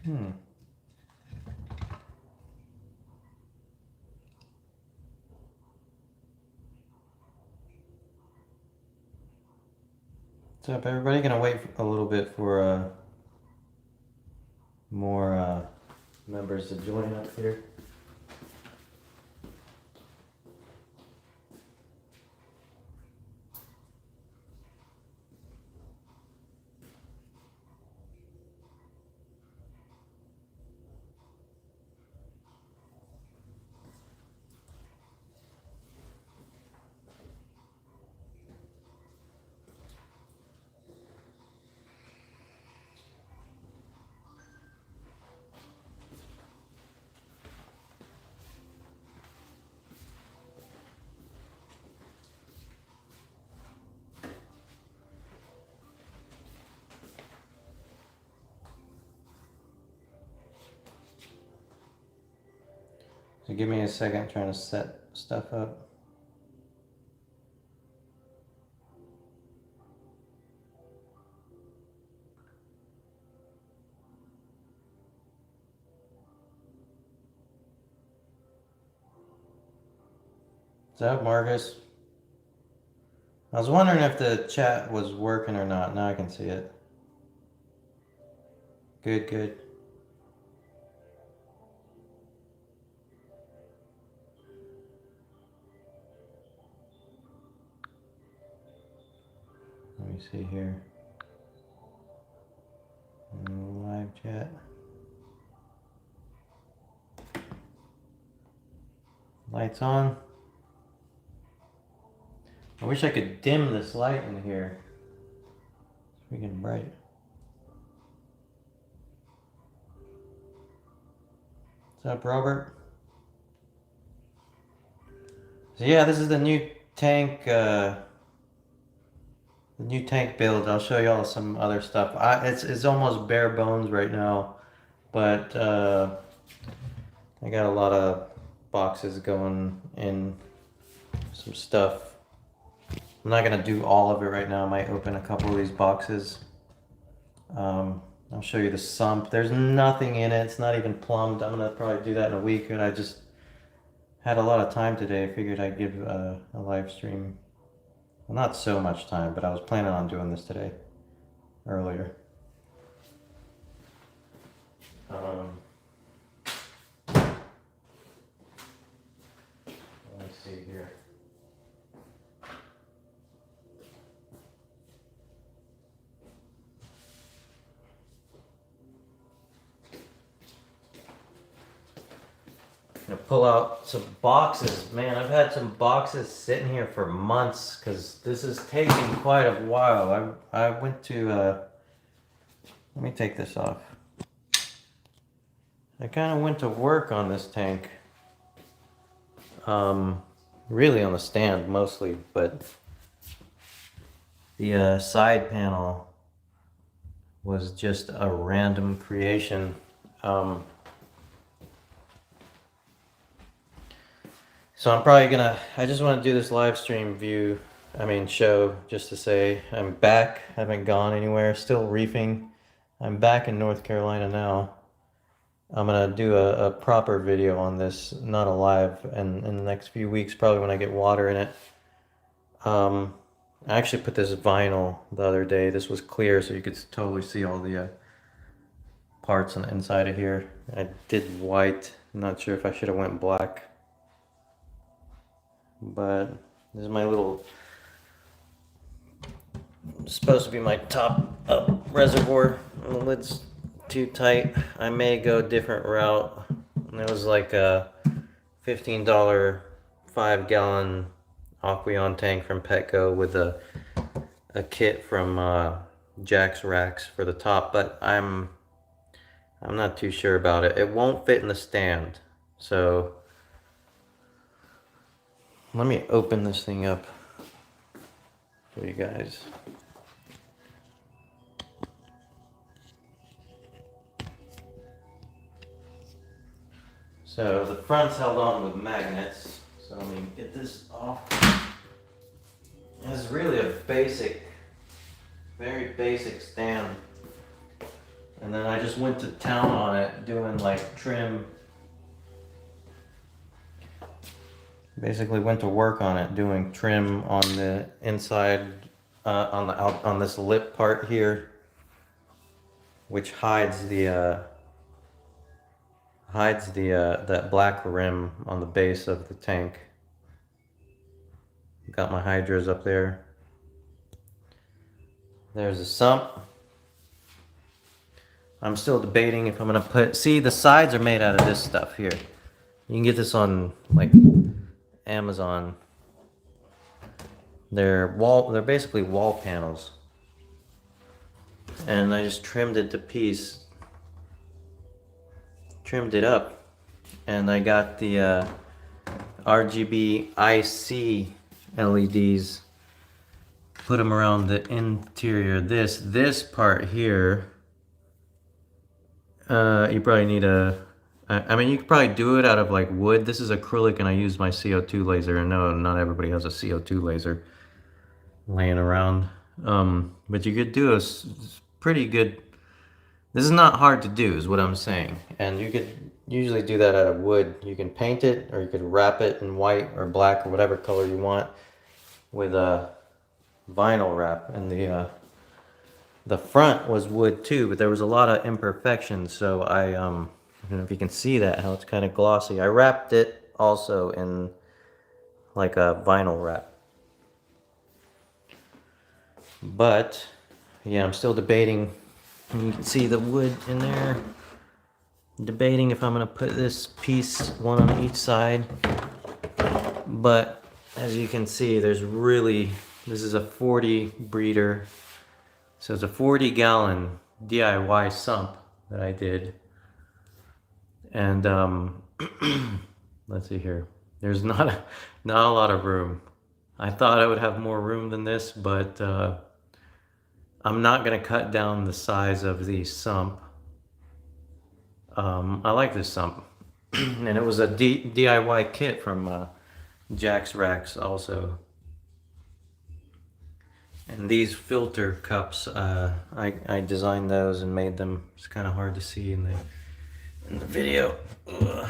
What's up, everybody? Gonna wait a little bit for more members to join up here. So give me a second trying to set stuff up. What's up, Marcus? I was wondering if the chat was working or not. Now I can see it. Good, good. Let me see here. Live chat. Lights on. I wish I could dim this light in here. It's freaking bright. What's up, Robert? So yeah, this is the new tank. The new tank build. I'll show y'all some other stuff. It's almost bare bones right now, but I got a lot of boxes going in. Some stuff. I'm not gonna do all of it right now. I might open a couple of these boxes. I'll show you the sump. There's nothing in it. It's not even plumbed. I'm gonna probably do that in a week. And I just had a lot of time today. I figured I'd give a live stream. Well, not so much time, but I was planning on doing this today, earlier. Let me see here. I'm gonna pull out some boxes. Man, I've had some boxes sitting here for months because this is taking quite a while. I went to, let me take this off. I kind of went to work on this tank. Really on the stand mostly, but the side panel was just a random creation. So I'm probably gonna, I just want to do this live stream show, just to say I'm back, haven't gone anywhere, still reefing. I'm back in North Carolina now. I'm gonna do a proper video on this, not a live, in the next few weeks, probably when I get water in it. I actually put this vinyl the other day. This was clear, so you could totally see all the parts on the inside of here. I did white. I'm not sure if I should have went black. But this is my little, supposed to be my top up reservoir. The lid's too tight. I may go a different route. It was like a $15 5-gallon Aqueon tank from Petco with a kit from Jack's Racks for the top, but I'm not too sure about it. It won't fit in the stand, so let me open this thing up for you guys. So the front's held on with magnets. So let me get this off. It's really a basic, very basic stand. And then I just went to town on it, doing like trim. Basically went to work on it, doing trim on the inside, on this lip part here, which hides that black rim on the base of the tank. Got my hydros up there. There's a sump. I'm still debating if I'm gonna put. See, the sides are made out of this stuff here. You can get this on like Amazon. They're basically wall panels. And I just trimmed it to piece. Trimmed it up. And I got the RGB IC LEDs. Put them around the interior. This part here, you probably need I mean, you could probably do it out of like wood. This is acrylic and I use my CO2 laser. And no, not everybody has a CO2 laser laying around. But you could do a pretty good, this is not hard to do is what I'm saying. And you could usually do that out of wood. You can paint it or you could wrap it in white or black or whatever color you want with a vinyl wrap. And the front was wood too, but there was a lot of imperfections. So I don't know if you can see that, how it's kind of glossy. I wrapped it also in like a vinyl wrap. But yeah, I'm still debating. You can see the wood in there. Debating if I'm gonna put this piece one on each side. But as you can see, this is a 40 breeder. So it's a 40-gallon DIY sump that I did. And let's see here. There's not a lot of room. I thought I would have more room than this, but I'm not gonna cut down the size of the sump. I like this sump. And it was a DIY kit from Jack's Racks also. And these filter cups, I designed those and made them. It's kind of hard to see in the video. Ugh.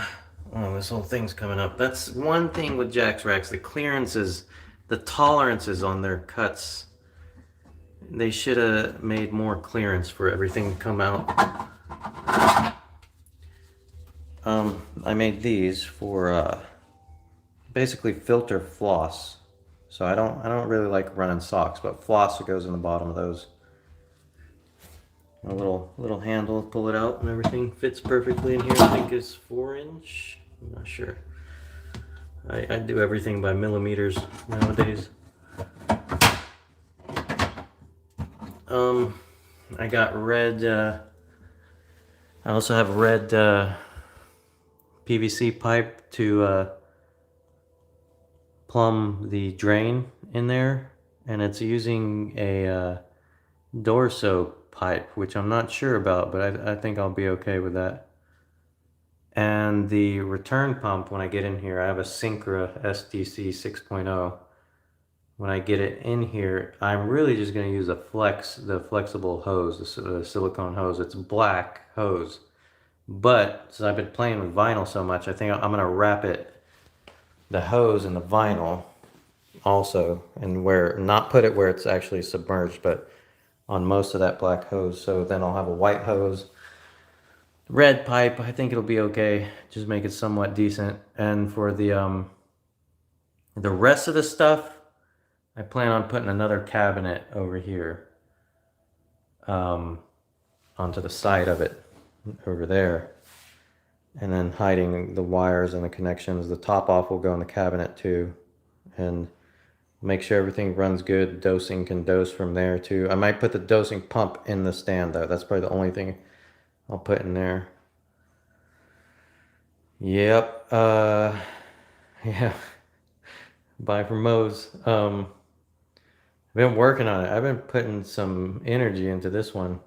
Oh, this whole thing's coming up. That's one thing with Jack's Racks. The clearances, the tolerances on their cuts. They should have made more clearance for everything to come out. I made these for basically filter floss. So I don't really like running socks, but floss goes in the bottom of those. A little handle, pull it out, and everything fits perfectly in here. I think it's 4-inch. I'm not sure. I do everything by millimeters nowadays. I got red. I also have red PVC pipe to plumb the drain in there, and it's using a Dorso pipe, which I'm not sure about, but I think I'll be okay with that. And the return pump, when I get in here, I have a Syncra SDC 6.0. When I get it in here, I'm really just going to use the flexible hose, the silicone hose. It's black hose. But since I've been playing with vinyl so much, I think I'm going to wrap the hose in the vinyl also, and not put it where it's actually submerged, but on most of that black hose. So then I'll have a white hose, red pipe. I think it'll be okay. Just make it somewhat decent. And for the rest of the stuff, I plan on putting another cabinet over here onto the side of it over there, and then hiding the wires and the connections. The top off will go in the cabinet too, and make sure everything runs good. Dosing can dose from there too. I might put the dosing pump in the stand though. That's probably the only thing I'll put in there. Yep. Yeah. Bye from Moe's. I've been working on it. I've been putting some energy into this one.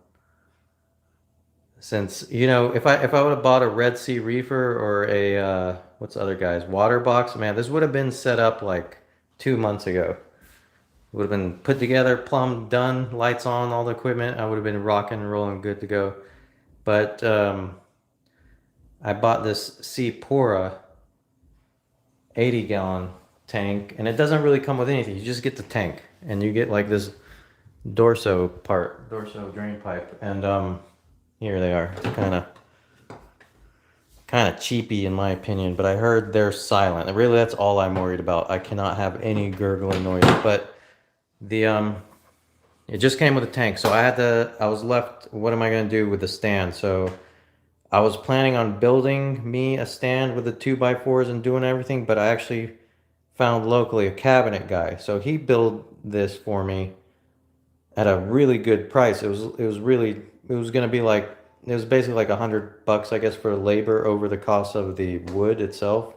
Since, you know, if I would have bought a Red Sea Reefer or a what's the other guy's water box, man, this would have been set up like 2 months ago. It would have been put together, plumbed, done, lights on, all the equipment. I would have been rocking and rolling, good to go. But I bought this Seapora 80-gallon tank, and it doesn't really come with anything. You just get the tank, and you get like this dorso drain pipe, and here they are. It's kind of cheapy in my opinion, but I heard they're silent. And really, that's all I'm worried about. I cannot have any gurgling noise, but the it just came with a tank, so I was left, what am I going to do with the stand? So I was planning on building me a stand with the 2x4s and doing everything, but I actually found locally a cabinet guy. So he built this for me at a really good price. It was going to be like, it was basically like $100, I guess, for labor over the cost of the wood itself.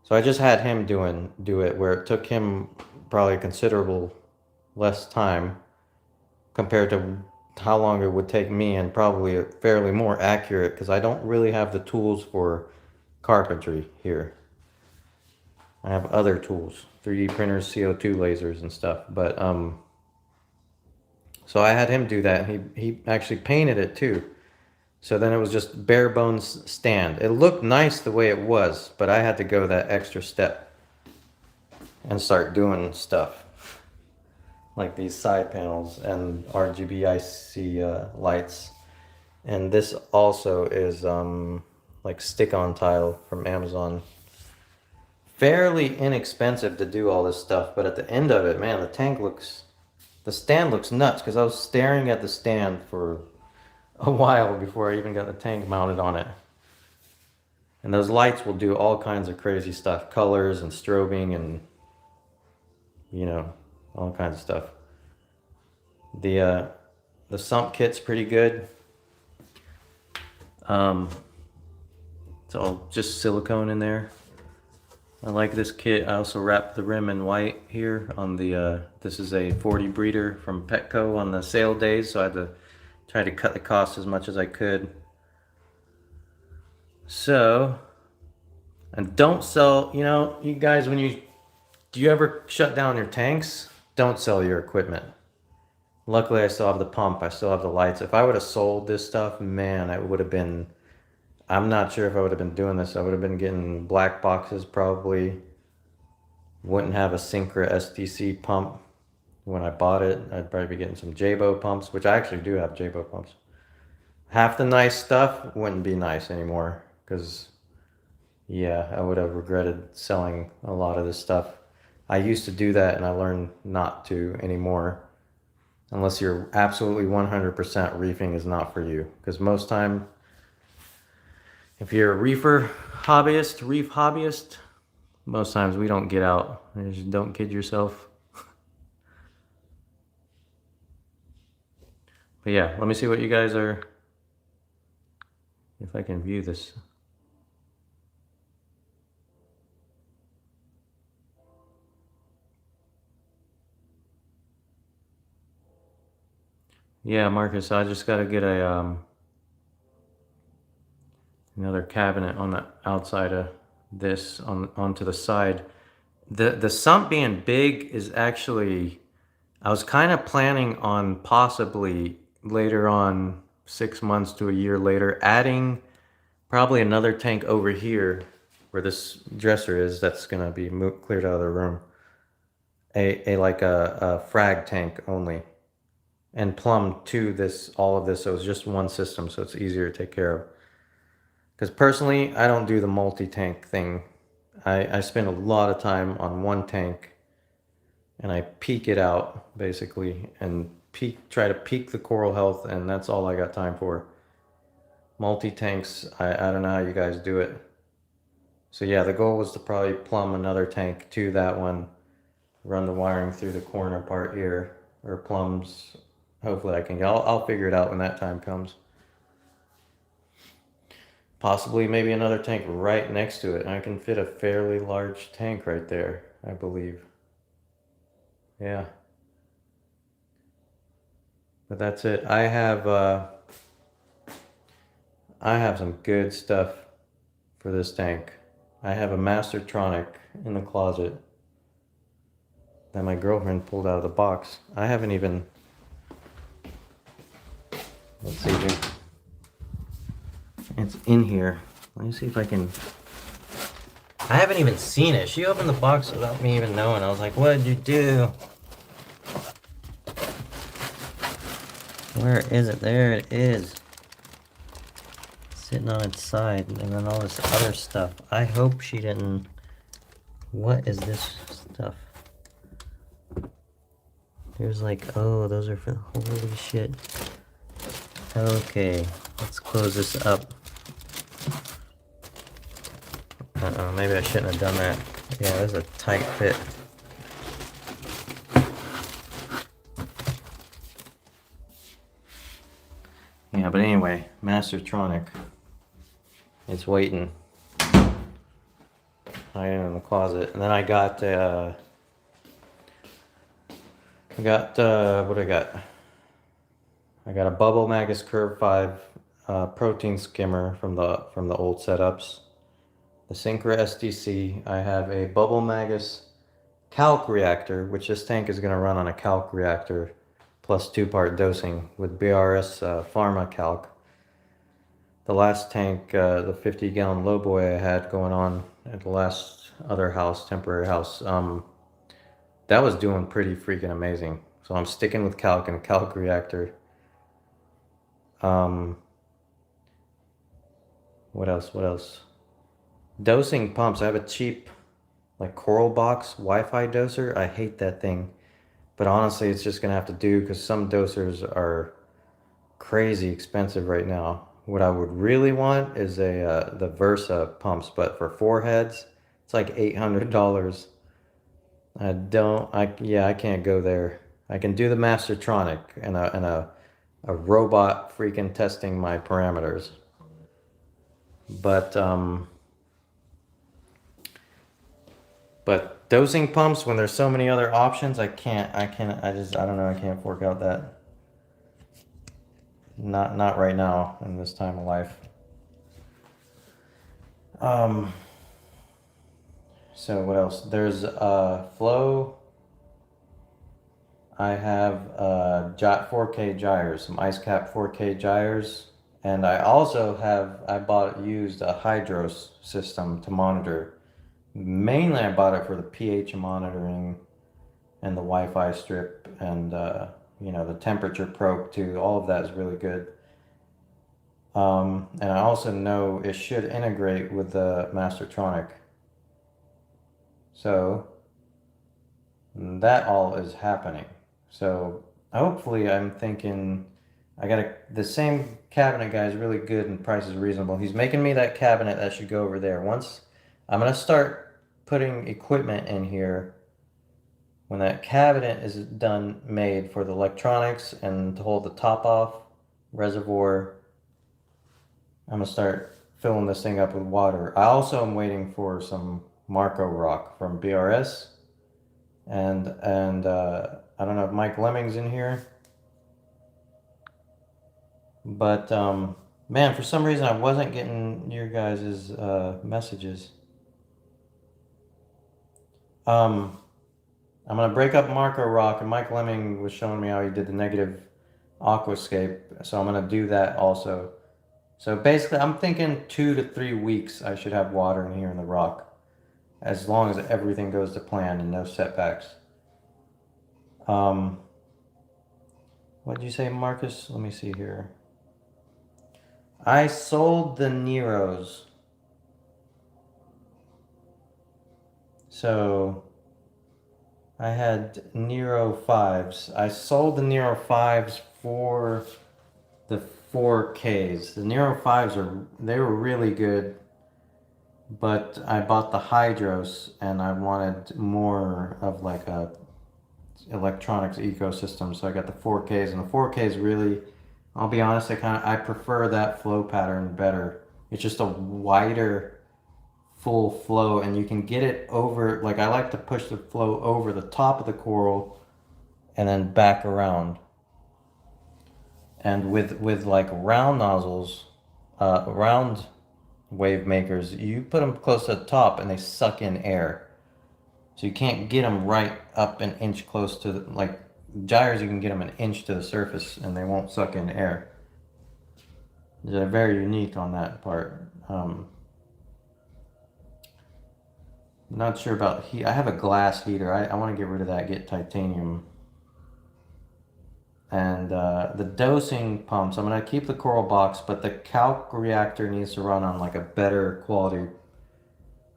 So I just had him do it, where it took him probably a considerable less time compared to how long it would take me, and probably fairly more accurate, because I don't really have the tools for carpentry here. I have other tools, 3D printers, CO2 lasers and stuff, but so I had him do that, and he actually painted it too. So then it was just bare bones stand. It looked nice the way it was, but I had to go that extra step and start doing stuff like these side panels and RGB IC lights. And this also is like stick-on tile from Amazon. Fairly inexpensive to do all this stuff, but at the end of it, man, the stand looks nuts, because I was staring at the stand for a while before I even got the tank mounted on it. And those lights will do all kinds of crazy stuff, colors and strobing and, you know, all kinds of stuff. The sump kit's pretty good. It's all just silicone in there. I like this kit. I also wrapped the rim in white here on the, this is a 40 breeder from Petco on the sale days, so I had to try to cut the cost as much as I could. So, and don't sell, you know, you guys, do you ever shut down your tanks? Don't sell your equipment. Luckily, I still have the pump. I still have the lights. If I would have sold this stuff, man, I would have been, I'm not sure if I would have been doing this. I would have been getting black boxes probably. Wouldn't have a Syncra SDC pump when I bought it. I'd probably be getting some Jabo pumps, which I actually do have Jabo pumps. Half the nice stuff wouldn't be nice anymore, because, yeah, I would have regretted selling a lot of this stuff. I used to do that, and I learned not to anymore. Unless you're absolutely 100% reefing is not for you. Because most time, if you're a reef hobbyist, most times we don't get out. Just don't kid yourself. But yeah, let me see what you guys are, if I can view this. Yeah, Marcus, I just got to get a another cabinet on the outside of this, onto the side. The sump being big is actually, I was kind of planning on possibly later on, 6 months to a year later, adding probably another tank over here where this dresser is, that's gonna be cleared out of the room. Like a frag tank only, and plumb to this, all of this, so it's just one system, so it's easier to take care of. Because personally, I don't do the multi-tank thing. I spend a lot of time on one tank, and I peak it out, basically, and try to peak the coral health, and that's all I got time for. Multi-tanks, I don't know how you guys do it. So yeah, the goal was to probably plumb another tank to that one, run the wiring through the corner part here, or plumbs. Hopefully I can, I'll figure it out when that time comes. Possibly maybe another tank right next to it. I can fit a fairly large tank right there, I believe. Yeah. But that's it. I have some good stuff for this tank. I have a Mastertronic in the closet that my girlfriend pulled out of the box. I haven't even, let's see here. It's in here. Let me see if I can... I haven't even seen it. She opened the box without me even knowing. I was like, what did you do? Where is it? There it is. Sitting on its side, and then all this other stuff. I hope she didn't... What is this stuff? There's like, oh, those are for... Holy shit. Okay, let's close this up. Uh-oh, maybe I shouldn't have done that. Yeah, this is a tight fit. Yeah, but anyway, Mastertronic. It's waiting. I am in the closet. And then I got, what I got? I got a Bubble Magus Curve 5 protein skimmer from the old setups. The Syncra SDC. I have a Bubble Magus calc reactor, which this tank is going to run on a calc reactor plus 2-part dosing with BRS Pharma calc. The last tank, the 50-gallon lowboy I had going on at the last other house, temporary house, that was doing pretty freaking amazing. So I'm sticking with calc and a calc reactor. What else? Dosing pumps. I have a cheap, like, Coral Box Wi-Fi doser. I hate that thing. But honestly, it's just going to have to do because some dosers are crazy expensive right now. What I would really want is the Versa pumps, but for 4 heads, it's like $800. I can't go there. I can do the Mastertronic and a robot freaking testing my parameters. But dosing pumps, when there's so many other options, I don't know, I can't fork out that. Not right now in this time of life. So what else? There's flow. I have 4K gyres, some ice cap 4K gyres, and I also used a Hydros system to monitor. Mainly I bought it for the pH monitoring and the Wi-Fi strip and the temperature probe too. All of that is really good. And I also know it should integrate with the Mastertronic. So that all is happening. So hopefully, I'm thinking the same cabinet guy is really good and price is reasonable. He's making me that cabinet that should go over there. Once I'm gonna start putting equipment in here, when that cabinet is made for the electronics and to hold the top off reservoir, I'm gonna start filling this thing up with water. I also am waiting for some Marco rock from BRS, and I don't know if Mike Lemming's in here, but man, for some reason I wasn't getting your guys' messages. I'm gonna break up Marco rock, and Mike Lemming was showing me how he did the negative aquascape, so I'm gonna do that also. So basically, I'm thinking 2 to 3 weeks I should have water in here in the rock, as long as everything goes to plan and no setbacks. What did you say, Marcus? Let me see here. I sold the Neros. So I had Nero 5s. I sold the Nero 5s for the 4Ks. The Nero 5s they were really good, but I bought the Hydros and I wanted more of like a electronics ecosystem, so I got the 4Ks, and the 4Ks really, I'll be honest, I prefer that flow pattern better. It's just a wider full flow, and you can get it over, like I like to push the flow over the top of the coral and then back around. And with like round nozzles, round wave makers, you put them close to the top and they suck in air. So you can't get them right up an inch close to like gyres, you can get them an inch to the surface and they won't suck in air. They're very unique on that part. Not sure about heat. I have a glass heater. I want to get rid of that, get titanium. And the dosing pumps, I'm going to keep the coral box, but the calc reactor needs to run on like a better quality,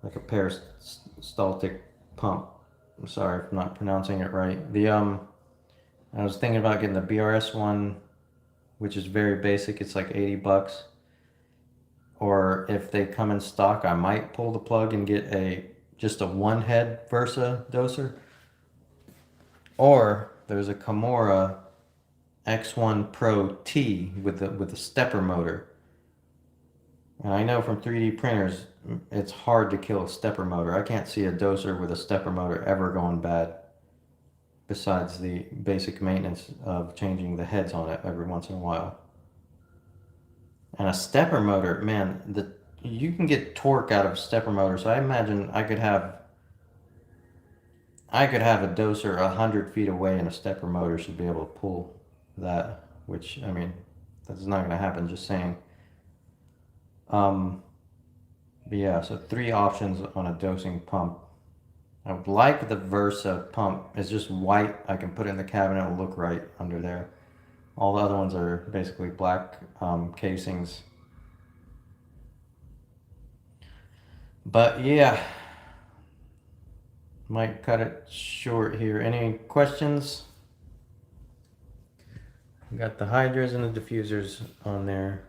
like a peristaltic pump. I'm sorry if I'm not pronouncing it right. I was thinking about getting the BRS one, which is very basic. It's like 80 bucks. Or if they come in stock, I might pull the plug and get just a one head Versa doser. Or there's a Kimura X1 Pro T with a stepper motor. And I know from 3D printers, it's hard to kill a stepper motor. I can't see a doser with a stepper motor ever going bad, besides the basic maintenance of changing the heads on it every once in a while. And a stepper motor, man, you can get torque out of a stepper motor. So I imagine I could have a doser 100 feet away, and a stepper motor should be able to pull that. Which, I mean, that's not going to happen. Just saying. Um, but yeah, so 3 options on a dosing pump. I would like the Versa pump. It's just white. I can put it in the cabinet. It'll look right under there. All the other ones are basically black casings. But yeah, might cut it short here. Any questions? We got the hydras and the diffusers on there.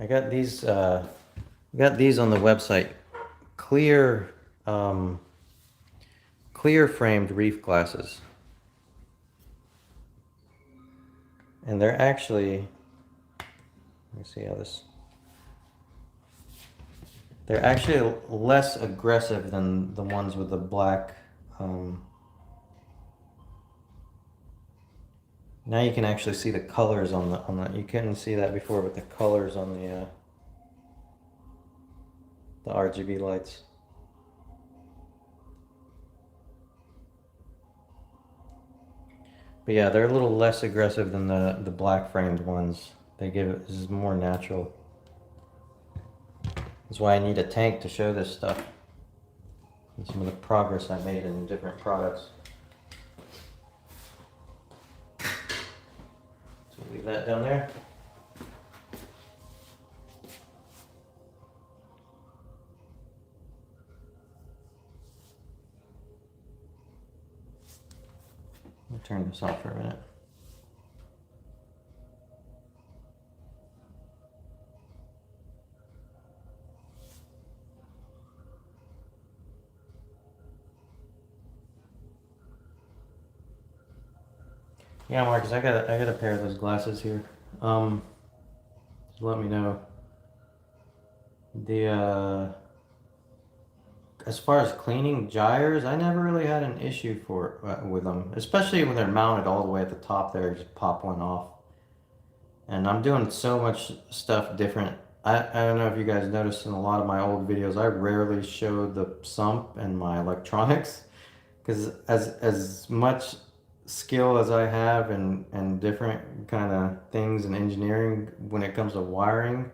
I got these. Got these on the website. Clear, clear framed reef glasses, and they're actually. Let me see how this. They're actually less aggressive than the ones with the black. Now you can actually see the colors on the. You couldn't see that before, but the colors on the RGB lights. But yeah, they're a little less aggressive than the black framed ones. They give it, this is more natural. That's why I need a tank to show this stuff. And some of the progress I made in different products. So leave that down there. I'll turn this off for a minute. Yeah, Marcus, I got a pair of those glasses here. Just let me know. The as far as cleaning gyres, I never really had an issue with them, especially when they're mounted all the way at the top there. Just pop one off. And I'm doing so much stuff different. I don't know if you guys noticed in a lot of my old videos, I rarely show the sump and my electronics, because as much skill as I have and different kind of things in engineering when it comes to wiring,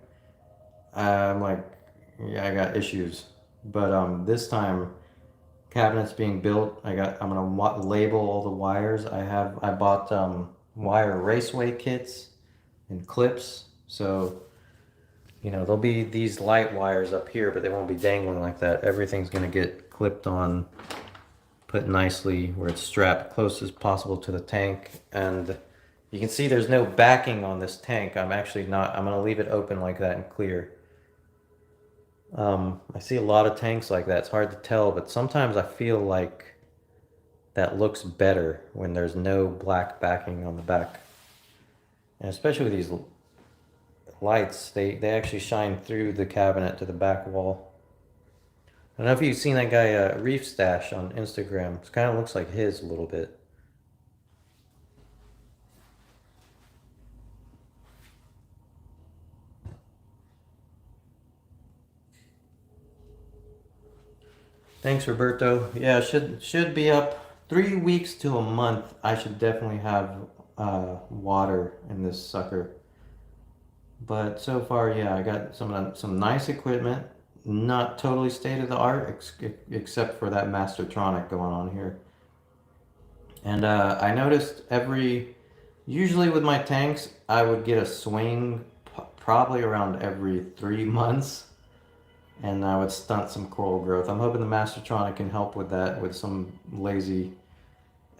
I'm like, yeah, I got issues. But this time, cabinets being built, I'm gonna label all the wires. I bought wire raceway kits and clips, so there'll be these light wires up here, but they won't be dangling like that. Everything's gonna get clipped on, put nicely where it's strapped close as possible to the tank. And you can see there's no backing on this tank. I'm gonna leave it open like that and clear. I see a lot of tanks like that. It's hard to tell, but sometimes I feel like that looks better when there's no black backing on the back. And especially with these lights, they actually shine through the cabinet to the back wall. I don't know if you've seen that guy Reef Stash on Instagram. It kind of looks like his a little bit. Thanks, Roberto. Yeah, should be up 3 weeks to a month. I should definitely have water in this sucker. But so far, yeah, I got some nice equipment. Not totally state of the art, except for that Mastertronic going on here. And I noticed usually with my tanks, I would get a swing probably around every 3 months, and I would stunt some coral growth. I'm hoping the Mastertronic can help with that, with some lazy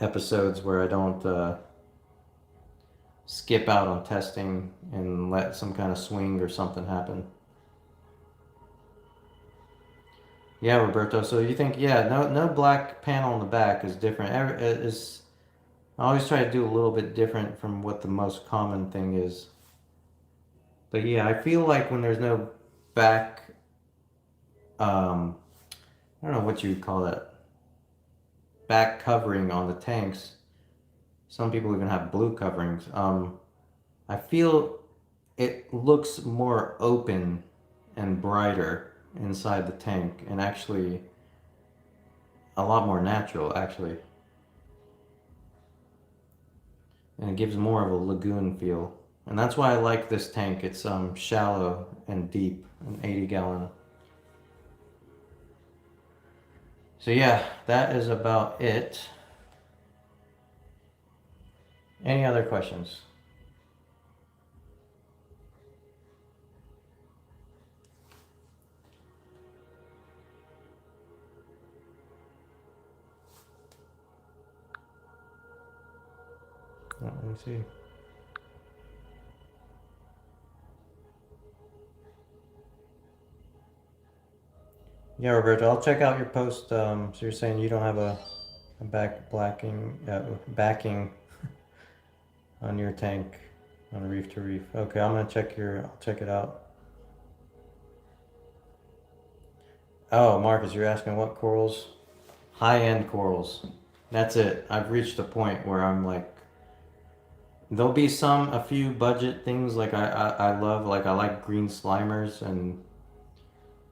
episodes where I don't skip out on testing and let some kind of swing or something happen. Yeah, Roberto. So you think, yeah, no black panel on the back is different. I always try to do a little bit different from what the most common thing is. But yeah, I feel like when there's no back, um, I don't know what you would call that, back covering on the tanks. Some people even have blue coverings. I feel it looks more open and brighter inside the tank, and actually a lot more natural, actually. And it gives more of a lagoon feel. And that's why I like this tank. It's shallow and deep, an 80-gallon. So yeah, that is about it. Any other questions? Let me see. Yeah, Roberto, I'll check out your post. So you're saying you don't have a backing on your tank on reef to reef. Okay, I'll check it out. Oh, Marcus, you're asking what corals? High-end corals. That's it. I've reached a point where I'm like, there'll be a few budget things like I love, like I like green slimers and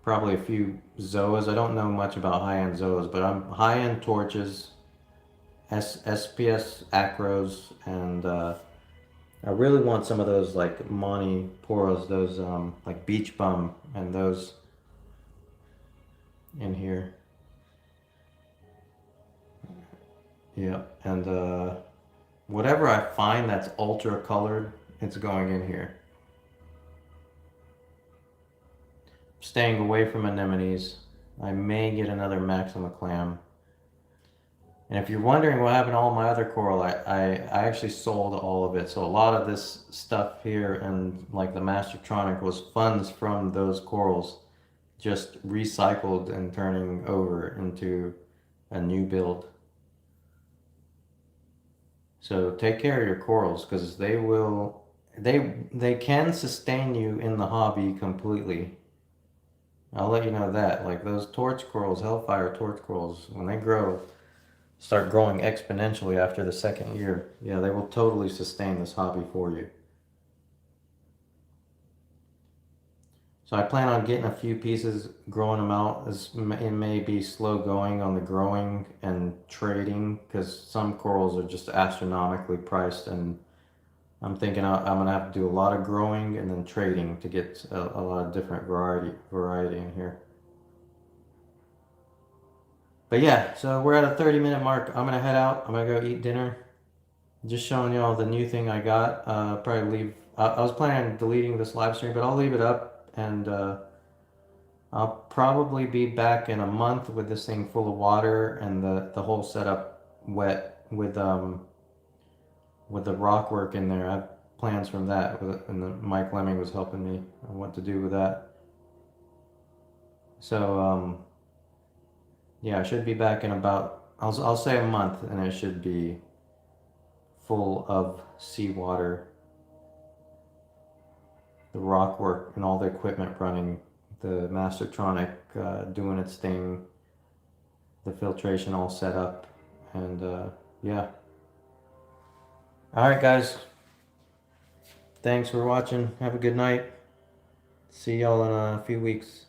probably a few zoas. I don't know much about high-end zoas, but I'm high-end torches, SPS acros, and I really want some of those like Monty Poros, those like beach bum and those in here. Yeah, and whatever I find that's ultra colored, it's going in here. Staying away from anemones. I may get another Maxima clam. And if you're wondering what happened to all my other coral, I actually sold all of it. So a lot of this stuff here and like the Mastertronic was funds from those corals just recycled and turning over into a new build. So take care of your corals because they can sustain you in the hobby completely. I'll let you know that. Like those torch corals, Hellfire torch corals, when they start growing exponentially after the second year, yeah, they will totally sustain this hobby for you. So I plan on getting a few pieces, growing them out. It may be slow going on the growing and trading because some corals are just astronomically priced, and I'm thinking I'm gonna have to do a lot of growing and then trading to get a lot of different variety in here. But yeah, so we're at a 30-minute mark. I'm gonna head out. I'm gonna go eat dinner. Just showing y'all the new thing I got. Probably leave. I was planning on deleting this live stream, but I'll leave it up, and I'll probably be back in a month with this thing full of water and the whole setup wet with the rock work in there. I have plans from that, and Mike Lemming was helping me on what to do with that. So yeah, I should be back in about I'll say a month, and it should be full of seawater, the rock work, and all the equipment running, the Mastertronic doing its thing, the filtration all set up, and yeah. All right, guys. Thanks for watching. Have a good night. See y'all in a few weeks.